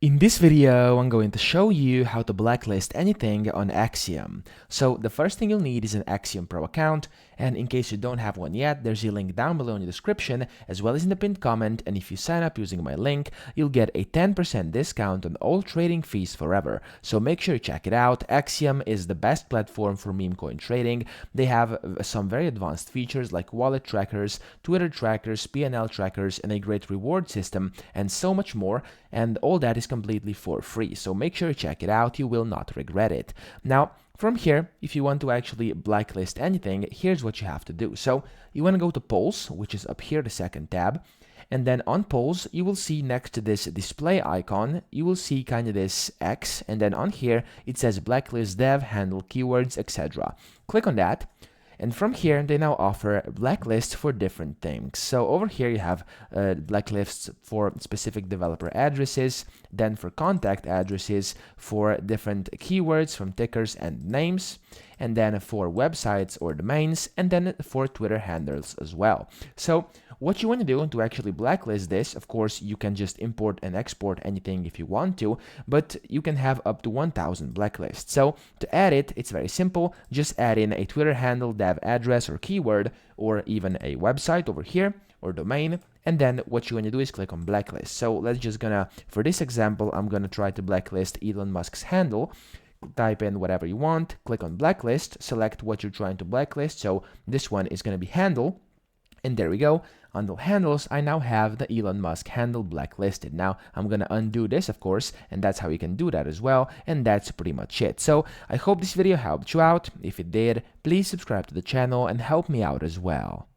In this video, I'm going to show you how to blacklist anything on Axiom. So the first thing you'll need is an Axiom Pro account, and in case you don't have one yet, there's a link down below in the description as well as in the pinned comment, and if you sign up using my link, you'll get a 10% discount on all trading fees forever. So make sure you check it out. Axiom is the best platform for meme coin trading. They have some very advanced features like wallet trackers, Twitter trackers, P&L trackers, and a great reward system, and so much more, and all that is completely for free, so make sure you check it out, you will not regret it. Now, from here, if you want to actually blacklist anything, here's what you have to do. So, you want to go to polls, which is up here, the second tab, and then on polls, you will see next to this display icon, you will see kind of this X, and then on here, it says blacklist dev, handle keywords, etc. Click on that. And from here, they now offer blacklists for different things. So over here, you have blacklists for specific developer addresses, then for contact addresses, for different keywords from tickers and names, and then for websites or domains, and then for Twitter handles as well. So what you want to do to actually blacklist this, of course, you can just import and export anything if you want to, but you can have up to 1000 blacklists. So to add it, it's very simple. Just add in a Twitter handle, dev address or keyword, or even a website over here, or domain, and then what you want to do is click on blacklist. So let's just for this example, I'm gonna try to blacklist Elon Musk's handle. Type in whatever you want, click on blacklist, select what you're trying to blacklist. So this one is going to be handle, and there we go. Under handles, I now have the Elon Musk handle blacklisted. Now I'm going to undo this, of course, and that's how you can do that as well, and that's pretty much it. So I hope this video helped you out. If it did, please subscribe to the channel and help me out as well.